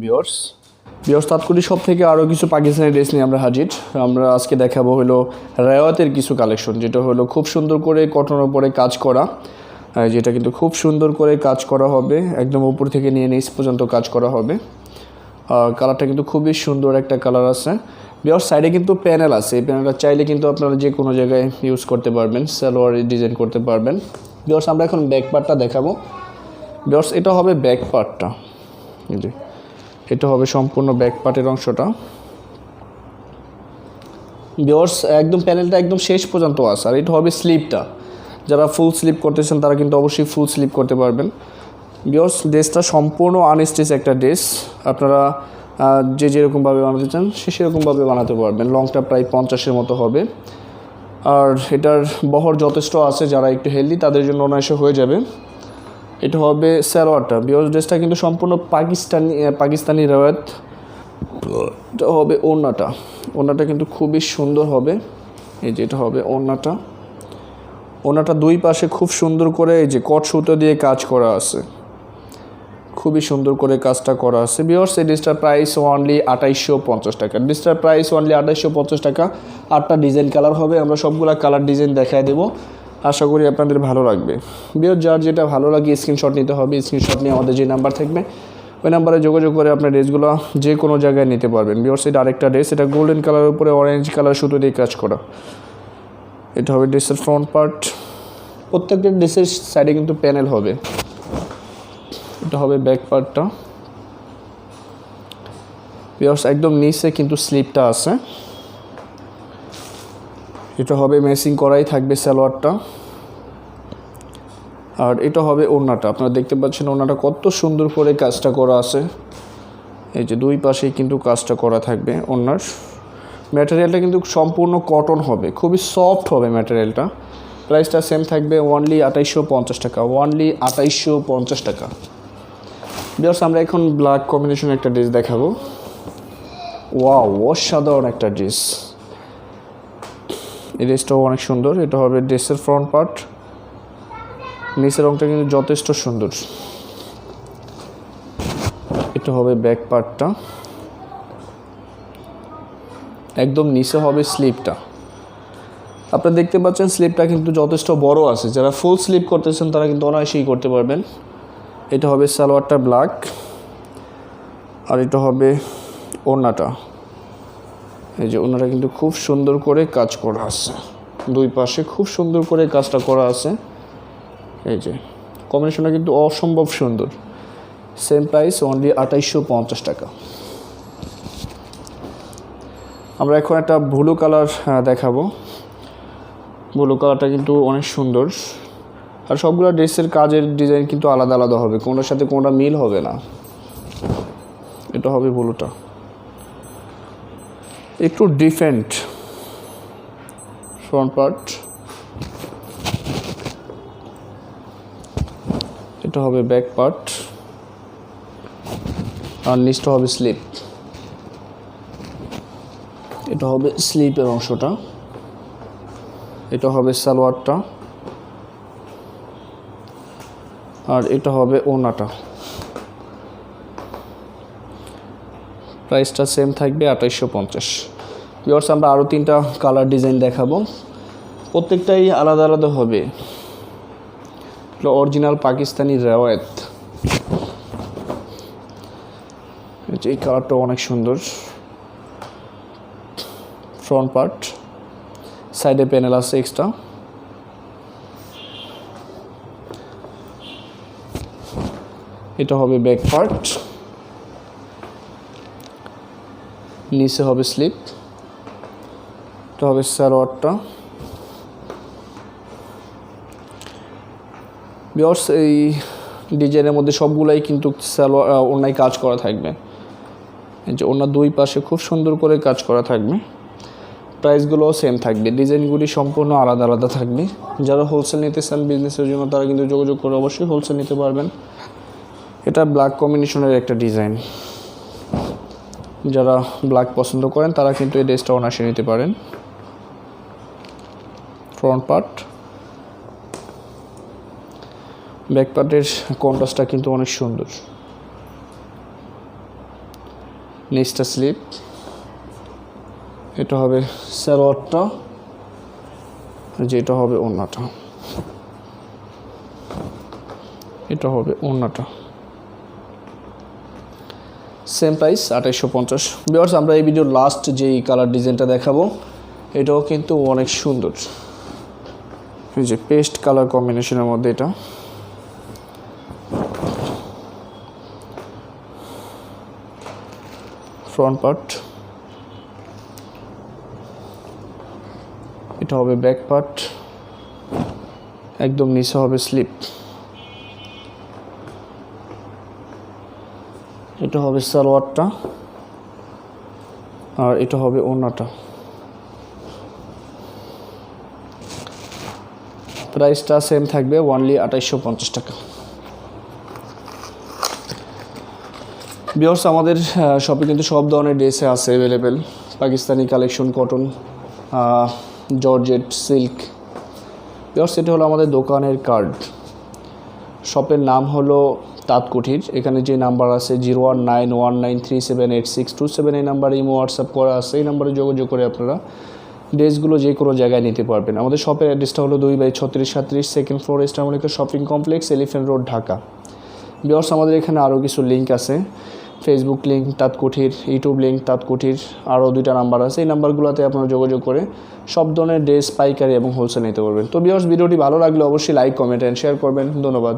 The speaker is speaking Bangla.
ভিউয়ার্স ভিউয়ার্স তাৎক্ষণিক সব থেকে আরও কিছু পাকিস্তানি ড্রেস নিয়ে আমরা হাজির। আমরা আজকে দেখাবো হলো রায়তের কিছু কালেকশন, যেটা হলো খুব সুন্দর করে কটনের উপরে কাজ করা, যেটা কিন্তু খুব সুন্দর করে কাজ করা হবে, একদম উপর থেকে নিয়ে নিচ পর্যন্ত কাজ করা হবে। কালারটা কিন্তু খুবই সুন্দর একটা কালার আছে। ভিউয়ার্স সাইডে কিন্তু প্যানেল আছে, এই প্যানেলটা চাইলে কিন্তু আপনারা যে কোনো জায়গায় ইউজ করতে পারবেন, সালোয়ারে ডিজাইন করতে পারবেন। ভিউয়ার্স আমরা এখন ব্যাক পার্টটা দেখাবো। ভিউয়ার্স এটা হবে ব্যাক পার্টটা, জি এটা হবে সম্পূর্ণ ব্যাক পার্টের অংশটা। ভিউয়ার্স একদম প্যানেলটা একদম শেষ পর্যন্ত আছে। আর এটা হবে স্লিপটা, যারা ফুল স্লিপ করতেছেন তারা কিন্তু অবশ্যই ফুল স্লিপ করতে পারবেন। ভিউয়ার্স ড্রেসটা সম্পূর্ণ আনস্টিচ একটা ড্রেস, আপনারা যে যেরকমভাবে বানাতে চান সে সেরকমভাবে বানাতে পারবেন। লংটা প্রায় 50-এর মতো হবে, আর এটার বহর যথেষ্ট আছে, যারা একটু হেলদি তাদের জন্য অনায়াসে হয়ে যাবে। এটা হবে সালোয়ারটা। ভিউয়ার্স ড্রেসটা কিন্তু সম্পূর্ণ পাকিস্তানি রায়ত। এটা হবে ওড়নাটা, ওড়নাটা কিন্তু খুবই সুন্দর হবে। এই যে এটা হবে ওড়নাটা, ওড়নাটা দুই পাশে খুব সুন্দর করে এই যে কট সুতো দিয়ে কাজ করা আছে, খুবই সুন্দর করে কাজটা করা আছে। ভিউয়ার্স এই ড্রেসটার প্রাইস অনলি 2850 টাকা। ড্রেসটার প্রাইস অনলি 2850 টাকা। 8টা ডিজাইন কালার হবে, আমরা সবগুলা কালার ডিজাইন দেখায় দেবো, আশা করি আপনাদের ভালো লাগবে। ভিউয়ার্স যার যেটা ভালো লাগে স্ক্রিনশট নিতে হবে, স্ক্রিনশট নিয়ে আমাদের যে নাম্বার থাকবে ওই নাম্বারে যোগাযোগ করে আপনার ড্রেসগুলো যে কোনো জায়গায় নিতে পারবেন। ভিউয়ার্স এটা আরেকটা ড্রেস, এটা গোল্ডেন কালারের উপরে অরেঞ্জ কালার সুতো দিয়ে কাজ করা। এটা হবে ড্রেসের ফ্রন্ট পার্ট। প্রত্যেকটা ড্রেসের সাইডে কিন্তু প্যানেল হবে। এটা হবে ব্যাক পার্টটা। ভিউয়ার্স একদম নিচে কিন্তু স্লিপটা আছে। এটা হবে ম্যাচিং করাই থাকবে সালোয়ারটা। আর এটা হবে ওড়নাটা, আপনারা দেখতে পাচ্ছেন ওড়নাটা কত সুন্দর করে কাজটা করা আছে। এই যে দুই পাশেই কিন্তু কাজটা করা থাকবে। ওড়নার ম্যাটেরিয়ালটা কিন্তু সম্পূর্ণ কটন হবে, খুবই সফট হবে ম্যাটেরিয়ালটা। প্রাইসটা সেম থাকবে অনলি 2850 টাকা, অনলি 2850 টাকা। ভিউয়ার্স আমরা এখন ব্ল্যাক কম্বিনেশন একটা ড্রেস দেখাবো। ওয়াও অসাধারণ একটা ড্রেস, এই ড্রেসটাও অনেক সুন্দর। এটা হবে ড্রেসের ফ্রন্ট পার্ট, নিচের রংটা কিন্তু যথেষ্ট সুন্দর। এটা হবে ব্যাক পার্টটা, একদম নিচে হবে স্লিপটা। আপনারা দেখতে পাচ্ছেন স্লিপটা কিন্তু যথেষ্ট বড় আছে, যারা ফুল স্লিপ করতেছেন তারা কিন্তু অনায়াসেই করতে পারবেন। এটা হবে সালোয়ারটা ব্ল্যাক, আর এটা হবে ওড়নাটা। এই যে ওড়নাটা কিন্তু খুব সুন্দর করে কাজ করা আছে, দুই পাশে খুব সুন্দর করে কাজটা করা আছে। এই যে কম্বিনেশনটা কিন্তু অসম্ভব সুন্দর। সেম প্রাইস অনলি 2850 টাকা। আমরা এখন একটা ব্লু কালার দেখাবো। ব্লু কালারটা কিন্তু অনেক সুন্দর, আর সবগুলো ড্রেসের কাজের ডিজাইন কিন্তু আলাদা আলাদা হবে, কোনোটার সাথে কোনোটা মিল হবে না। এটা হবে ব্লুটা, একটু ডিফারেন্ট ফ্রন্ট পার্ট। এটা হবে ব্যাক পার্ট, আর নিচটা হবে স্লিপ। এটা হবে স্লিপের অংশটা। এটা হবে সালোয়ারটা, আর এটা হবে ওড়নাটা। প্রাইসটা সেম থাকবে 2850। ভিউয়ার্স আমরা আরও 3টা কালার ডিজাইন দেখাবো, প্রত্যেকটাই আলাদা আলাদা হবে। অরিজিনাল পাকিস্তানি রায়ত, এই কালারটা অনেক সুন্দর। ফ্রন্ট পার্ট, সাইডে প্যানেল আছে এক্সট্রা। এটা হবে ব্যাক পার্ট, নিচে হবে স্লিপ। এটা হবে সালোয়ারটা। ভিউয়ার্স এই ডিজাইনের মধ্যে সবগুলাই কিন্তু সালোয়ার ওড়নায় কাজ করা থাকবে। এই যে ওড়নার দুই পাশে খুব সুন্দর করে কাজ করা থাকবে। প্রাইসগুলোও সেম থাকবে, ডিজাইনগুলি সম্পূর্ণ আলাদা আলাদা থাকবে। যারা হোলসেল নিতে চান বিজনেসের জন্য তারা কিন্তু যোগাযোগ করে অবশ্যই হোলসেল নিতে পারবেন। এটা ব্ল্যাক কম্বিনেশনের একটা ডিজাইন, যারা ব্ল্যাক পছন্দ করেন তারা কিন্তু এই ড্রেসটা অনায়াসে নিতে পারেন। ফ্রন্ট পার্ট, ব্যাক পার্টের কন্ট্রাস্টটা কিন্তু অনেক সুন্দর। নিচটা স্লিপ, এটা হবে সালোয়ারটা, যেটা হবে ওড়নাটা, এটা হবে ওড়নাটা। Same price 2850। ভিউয়ার্স, আমরা এই ভিডিওর লাস্ট যেই কালার ডিজাইনটা দেখাবো এটাও কিন্তু অনেক সুন্দর, এই যে পেস্ট কালার কম্বিনেশনের মধ্যে এটা। ফ্রন্ট পার্ট, এটা হবে ব্যাক পার্ট, একদম নিচে হবে স্লিপ, এটা হবে সালোয়ারটা, আর এটা হবে ওড়নাটা। প্রাইসটা সেম থাকবে, অনলি 2850 টাকা। ভিউয়ার্স, আমাদের শপে কিন্তু সব ধরনের ড্রেসে আছে available, Pakistani collection, cotton, georgette, silk. Viewers, এটা হলো আমাদের দোকানের কার্ড। শপের নাম হলো তাঁত কুঠির। এখানে যে নাম্বার আছে 0191937862 এই নাম্বারে ইমো হোয়াটসঅ্যাপ করা আছে, এই নাম্বারে যোগাযোগ করে আপনারা ড্রেসগুলো যে কোনো জায়গায় নিতে পারবেন। আমাদের শপের অ্যাড্রেসটা হলো 2/3637 second floor, Easter Mallika shopping complex, elephant road, Dhaka. Viewers, আমাদের এখানে আরও কিছু লিঙ্ক আছে, ফেসবুক লিঙ্ক তাঁত কুঠির, ইউটিউব লিঙ্ক তাঁত কুঠির, আরও 2টা নাম্বার আছে। এই নাম্বারগুলোতে আপনারা যোগাযোগ করে সব ধরনের ড্রেস পাইকারি এবং হোলসেল নিতে পারবেন। তো ভিউয়ার্স, ভিডিওটি ভালো লাগলে অবশ্যই লাইক, কমেন্ট অ্যান্ড শেয়ার করবেন। ধন্যবাদ।